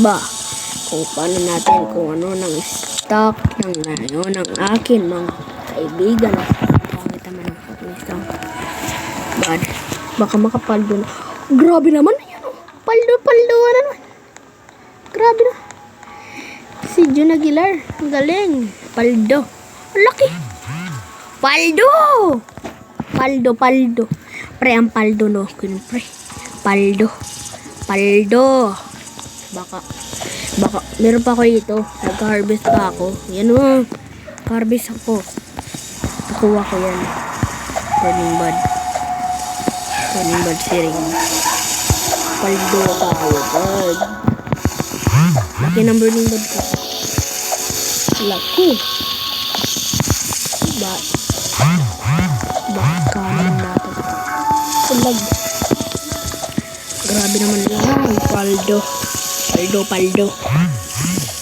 ba kung paano natin kung ano ng stock ng ngayon ng akin mga kaibigan. Pangit naman ang aking stock. Bad. Baka makapaldo na. Grabe naman yan. Paldo naman. Grabe na. Si Jun Aguilar. Ang galing. Paldo. Ang laki. Paldo. Pre, ang paldo no. Pre. Paldo. Baka meron pa ako dito. Nag-harvest pa ako. Yan o. Harvest ako. Nakuha ko yan. Burning bud siring. Paldo tayo, bud. Laki ng burning bud ko. Laki. Baka naman natin. Kulag. Grabe naman lang.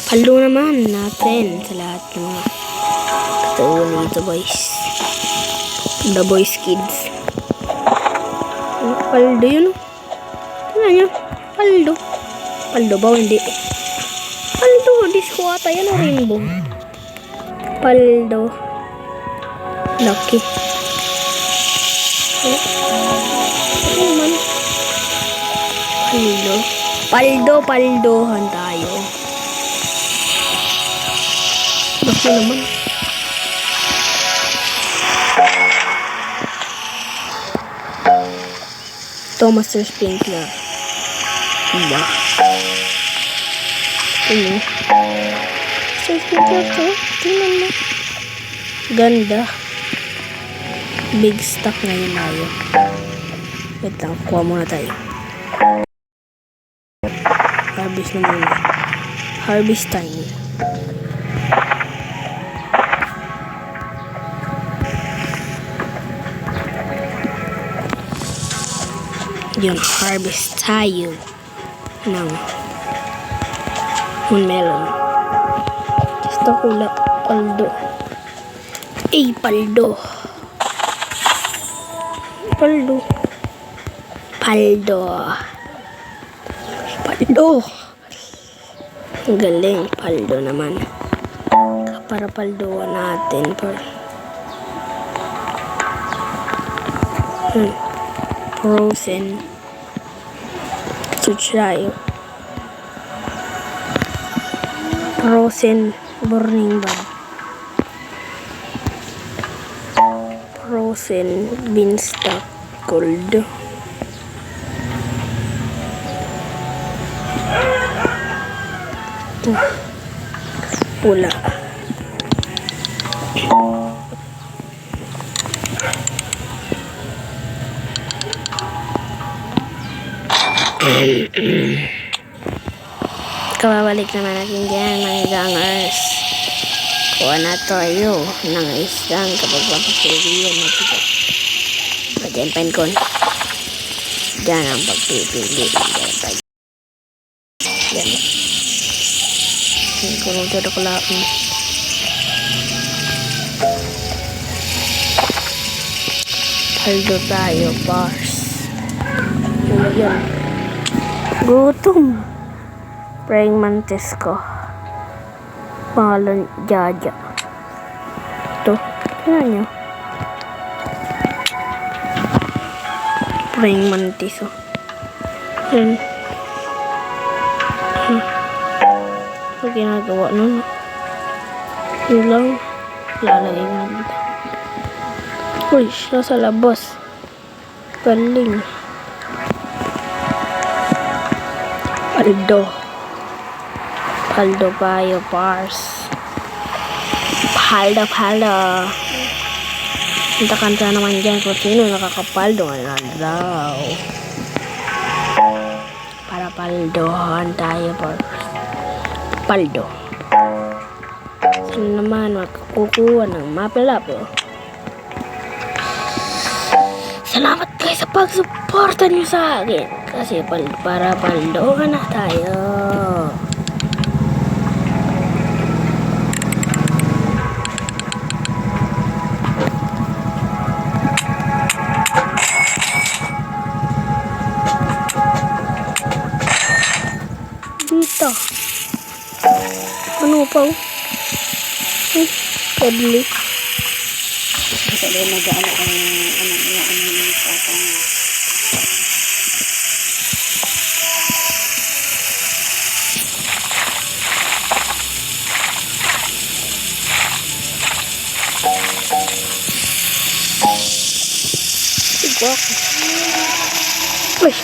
Paldo naman natin sa lahat ng mga katulad nito, boys. The boys kids. Paldo yun. Tingnan nyo. Paldo ba? Hindi. Paldo. Diskwata yan o rainbow. Paldo. Lucky. Ano man? Paldohan tayo. Basta naman. Master Sprinkler. Diba? Ano? Master Sprinkler to. Tingnan mo. Ganda. Big stock ngayon tayo. Wait lang. Kuha muna tayo. Harvest na muna. Harvest time. Yun, harvest tayo ng melon. Gusto ko lang paldo. Paldo. Ang galing, paldo naman. Para paldoan natin. Frozen. Search tayo. Frozen burning bud. Frozen beanstalk gold. Wala. Kababalik naman natin dyan mga gangers. Kuha na tayo ng isang kapag papapilihan natin. Pwede pen ko. Dyan ang pagpipili. Yan. Kung todo ko lang. Paldo tayo, bars. Yan. Gutom. Praying mantis ko. Pangalan Jaja. Ito. Tingnan nyo. Praying mantis oh. Yan. Ano ginagawa nun? Yun lang. Lalagay mo dito. Uy, siya sa labas. Galing. Paldo tayo, bars. Paldo. Kanta naman dyan kung sino nakakapaldo nga daw. Para paldohan tayo, bars. Paldo. Saan naman makakukuha ng mapilapyo? Salamat guys sa pagsuporta niyo sa akin. Kasi para paldohan na tayo. Tita. Ano pa? Deadly. Kasi doon nag-ano ang ano niya, ano yung patang. Sigwak. Uy.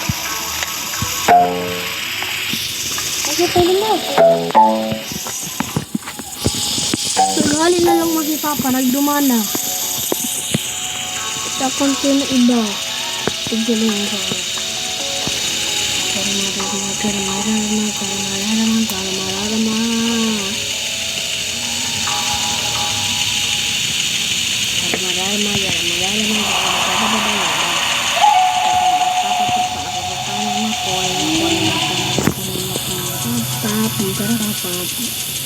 Kasi pwede mo. Nagali na lang mag-ipapa. Nagdumana. Sa konti na iba. Tigil lang ako. Pap,